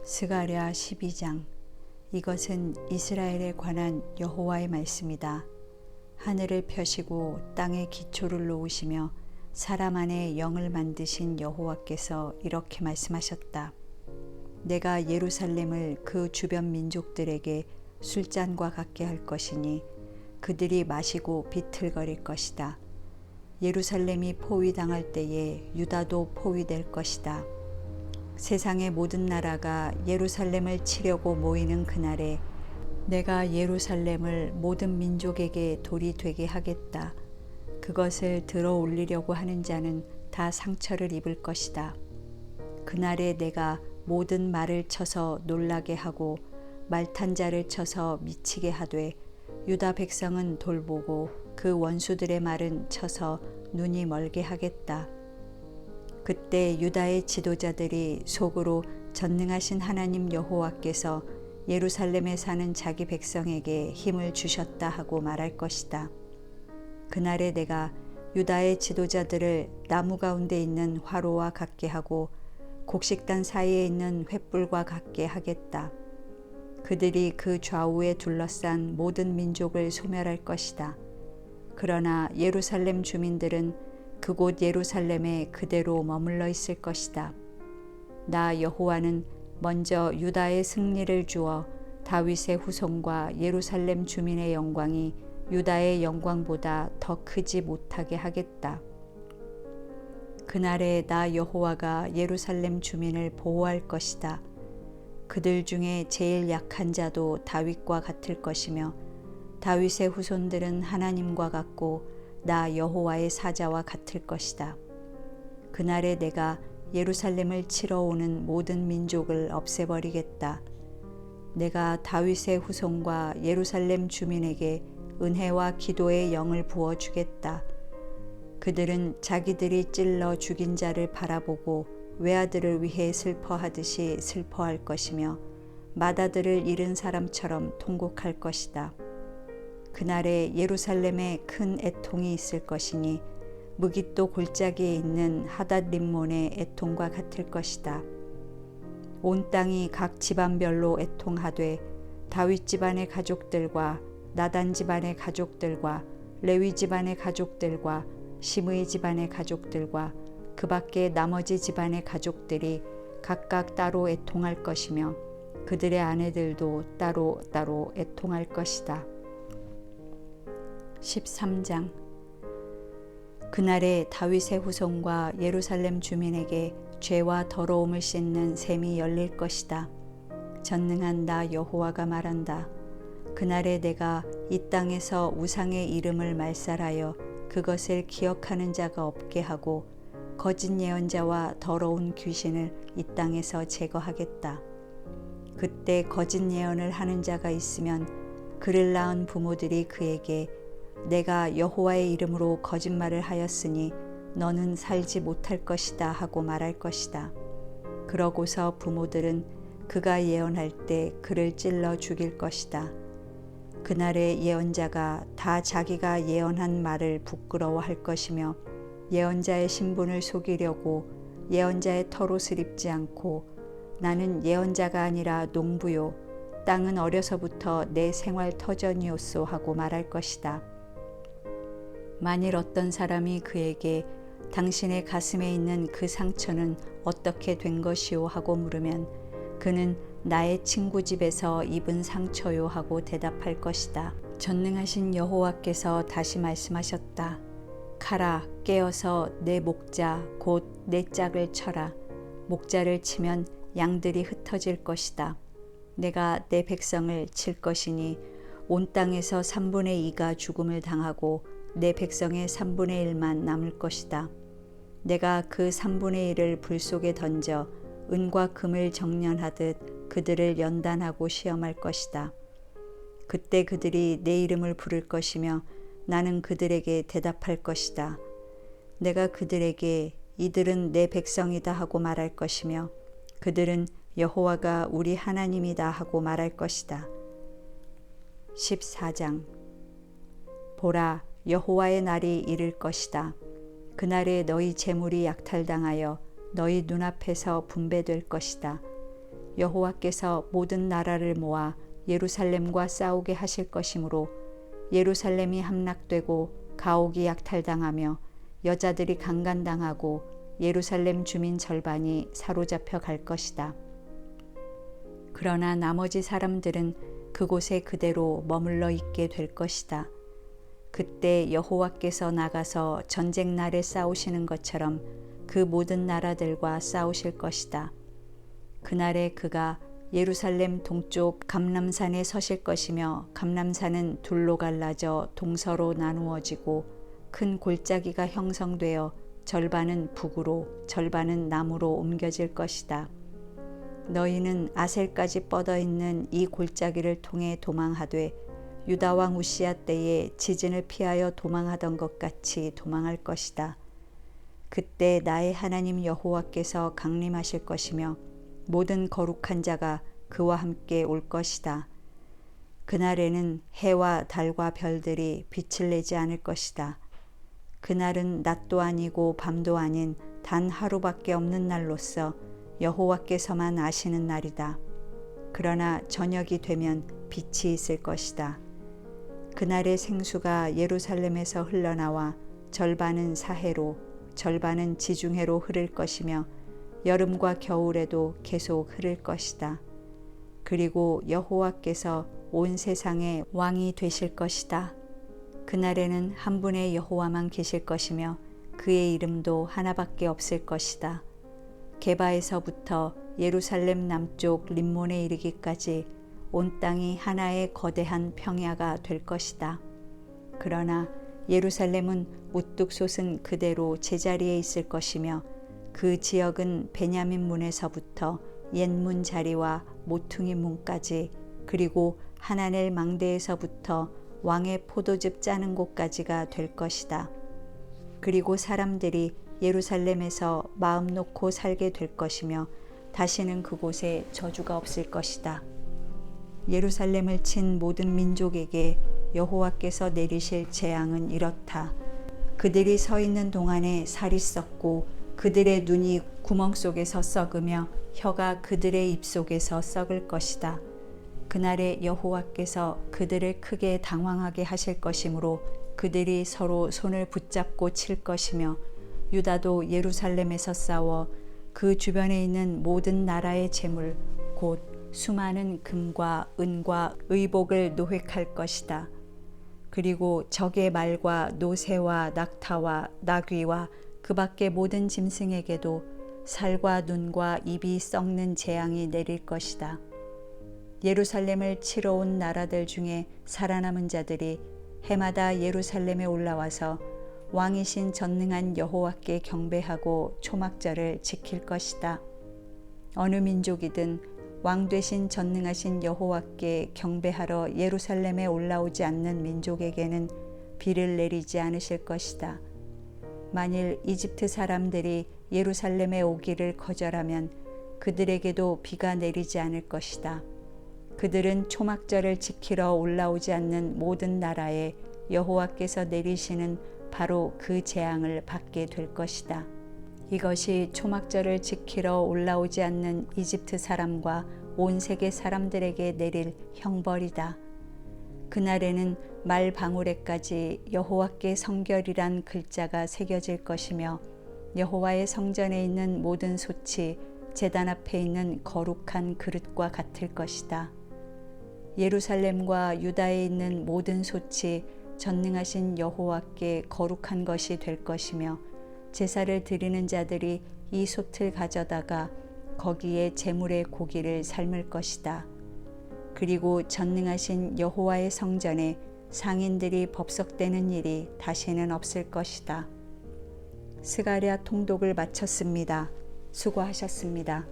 스가랴 12장. 이것은 이스라엘에 관한 여호와의 말씀이다. 하늘을 펴시고 땅에 기초를 놓으시며 사람 안에 영을 만드신 여호와께서 이렇게 말씀하셨다. 내가 예루살렘을 그 주변 민족들에게 술잔과 같게 할 것이니 그들이 마시고 비틀거릴 것이다. 예루살렘이 포위당할 때에 유다도 포위될 것이다. 세상의 모든 나라가 예루살렘을 치려고 모이는 그날에 내가 예루살렘을 모든 민족에게 돌이 되게 하겠다. 그것을 들어 올리려고 하는 자는 다 상처를 입을 것이다. 그날에 내가 모든 말을 쳐서 놀라게 하고 말탄 자를 쳐서 미치게 하되 유다 백성은 돌보고 그 원수들의 말은 쳐서 눈이 멀게 하겠다. 그때 유다의 지도자들이 속으로 전능하신 하나님 여호와께서 예루살렘에 사는 자기 백성에게 힘을 주셨다 하고 말할 것이다. 그날에 내가 유다의 지도자들을 나무 가운데 있는 화로와 같게 하고 곡식단 사이에 있는 횃불과 같게 하겠다. 그들이 그 좌우에 둘러싼 모든 민족을 소멸할 것이다. 그러나 예루살렘 주민들은 그곳 예루살렘에 그대로 머물러 있을 것이다. 나 여호와는 먼저 유다의 승리를 주어 다윗의 후손과 예루살렘 주민의 영광이 유다의 영광보다 더 크지 못하게 하겠다. 그날에 나 여호와가 예루살렘 주민을 보호할 것이다. 그들 중에 제일 약한 자도 다윗과 같을 것이며 다윗의 후손들은 하나님과 같고 나 여호와의 사자와 같을 것이다. 그날에 내가 예루살렘을 치러 오는 모든 민족을 없애버리겠다. 내가 다윗의 후손과 예루살렘 주민에게 은혜와 기도의 영을 부어주겠다. 그들은 자기들이 찔러 죽인 자를 바라보고 외아들을 위해 슬퍼하듯이 슬퍼할 것이며 맏아들을 잃은 사람처럼 통곡할 것이다. 그날에 예루살렘에 큰 애통이 있을 것이니 무깃도 골짜기에 있는 하닷림몬의 애통과 같을 것이다. 온 땅이 각 집안별로 애통하되 다윗 집안의 가족들과 나단 집안의 가족들과 레위 집안의 가족들과 시므이 집안의 가족들과 그 밖에 나머지 집안의 가족들이 각각 따로 애통할 것이며 그들의 아내들도 따로 애통할 것이다. 13장. 그날에 다윗의 후손과 예루살렘 주민에게 죄와 더러움을 씻는 샘이 열릴 것이다. 전능한 나 여호와가 말한다. 그날에 내가 이 땅에서 우상의 이름을 말살하여 그것을 기억하는 자가 없게 하고 거짓 예언자와 더러운 귀신을 이 땅에서 제거하겠다. 그때 거짓 예언을 하는 자가 있으면 그를 낳은 부모들이 그에게 내가 여호와의 이름으로 거짓말을 하였으니 너는 살지 못할 것이다 하고 말할 것이다. 그러고서 부모들은 그가 예언할 때 그를 찔러 죽일 것이다. 그날에 예언자가 다 자기가 예언한 말을 부끄러워할 것이며 예언자의 신분을 속이려고 예언자의 털옷을 입지 않고 나는 예언자가 아니라 농부요 땅은 어려서부터 내 생활 터전이었소 하고 말할 것이다. 만일 어떤 사람이 그에게 당신의 가슴에 있는 그 상처는 어떻게 된 것이오 하고 물으면 그는 나의 친구 집에서 입은 상처요 하고 대답할 것이다. 전능하신 여호와께서 다시 말씀하셨다. 가라 깨어서 내 목자 곧 내 짝을 쳐라. 목자를 치면 양들이 흩어질 것이다. 내가 내 백성을 칠 것이니 온 땅에서 3분의 2가 죽음을 당하고 내 백성의 3분의 1만 남을 것이다. 내가 그 3분의 1을 불 속에 던져 은과 금을 정련하듯 그들을 연단하고 시험할 것이다. 그때 그들이 내 이름을 부를 것이며 나는 그들에게 대답할 것이다. 내가 그들에게 이들은 내 백성이다 하고 말할 것이며 그들은 여호와가 우리 하나님이다 하고 말할 것이다. 14장. 보라 여호와의 날이 이를 것이다. 그날에 너희 재물이 약탈당하여 너희 눈앞에서 분배될 것이다. 여호와께서 모든 나라를 모아 예루살렘과 싸우게 하실 것이므로 예루살렘이 함락되고 가옥이 약탈당하며 여자들이 강간당하고 예루살렘 주민 절반이 사로잡혀 갈 것이다. 그러나 나머지 사람들은 그곳에 그대로 머물러 있게 될 것이다. 그때 여호와께서 나가서 전쟁 날에 싸우시는 것처럼 그 모든 나라들과 싸우실 것이다. 그날에 그가 예루살렘 동쪽 감람산에 서실 것이며 감람산은 둘로 갈라져 동서로 나누어지고 큰 골짜기가 형성되어 절반은 북으로 절반은 남으로 옮겨질 것이다. 너희는 아셀까지 뻗어 있는 이 골짜기를 통해 도망하되 유다 왕 우시야 때에 지진을 피하여 도망하던 것 같이 도망할 것이다. 그때 나의 하나님 여호와께서 강림하실 것이며 모든 거룩한 자가 그와 함께 올 것이다. 그날에는 해와 달과 별들이 빛을 내지 않을 것이다. 그날은 낮도 아니고 밤도 아닌 단 하루밖에 없는 날로서 여호와께서만 아시는 날이다. 그러나 저녁이 되면 빛이 있을 것이다. 그날의 생수가 예루살렘에서 흘러나와 절반은 사해로 절반은 지중해로 흐를 것이며 여름과 겨울에도 계속 흐를 것이다. 그리고 여호와께서 온 세상의 왕이 되실 것이다. 그날에는 한 분의 여호와만 계실 것이며 그의 이름도 하나밖에 없을 것이다. 게바에서부터 예루살렘 남쪽 림몬에 이르기까지 온 땅이 하나의 거대한 평야가 될 것이다. 그러나 예루살렘은 우뚝 솟은 그대로 제자리에 있을 것이며 그 지역은 베냐민 문에서부터 옛문 자리와 모퉁이 문까지 그리고 하나넬 망대에서부터 왕의 포도즙 짜는 곳까지가 될 것이다. 그리고 사람들이 예루살렘에서 마음 놓고 살게 될 것이며 다시는 그곳에 저주가 없을 것이다. 예루살렘을 친 모든 민족에게 여호와께서 내리실 재앙은 이렇다. 그들이 서 있는 동안에 살이 썩고 그들의 눈이 구멍 속에서 썩으며 혀가 그들의 입 속에서 썩을 것이다. 그날에 여호와께서 그들을 크게 당황하게 하실 것이므로 그들이 서로 손을 붙잡고 칠 것이며 유다도 예루살렘에서 싸워 그 주변에 있는 모든 나라의 재물 곧 수많은 금과 은과 의복을 노획할 것이다. 그리고 적의 말과 노새와 낙타와 나귀와 그 밖의 모든 짐승에게도 살과 눈과 입이 썩는 재앙이 내릴 것이다. 예루살렘을 치러 온 나라들 중에 살아남은 자들이 해마다 예루살렘에 올라와서 왕이신 전능한 여호와께 경배하고 초막절을 지킬 것이다. 어느 민족이든 왕 되신 전능하신 여호와께 경배하러 예루살렘에 올라오지 않는 민족에게는 비를 내리지 않으실 것이다. 만일 이집트 사람들이 예루살렘에 오기를 거절하면 그들에게도 비가 내리지 않을 것이다. 그들은 초막절을 지키러 올라오지 않는 모든 나라에 여호와께서 내리시는 바로 그 재앙을 받게 될 것이다. 이것이 초막절을 지키러 올라오지 않는 이집트 사람과 온 세계 사람들에게 내릴 형벌이다. 그날에는 말 방울에까지 여호와께 성결이란 글자가 새겨질 것이며 여호와의 성전에 있는 모든 솥이 제단 앞에 있는 거룩한 그릇과 같을 것이다. 예루살렘과 유다에 있는 모든 솥이 전능하신 여호와께 거룩한 것이 될 것이며 제사를 드리는 자들이 이 솥을 가져다가 거기에 제물의 고기를 삶을 것이다. 그리고 전능하신 여호와의 성전에 상인들이 법석되는 일이 다시는 없을 것이다. 스가랴 통독을 마쳤습니다. 수고하셨습니다.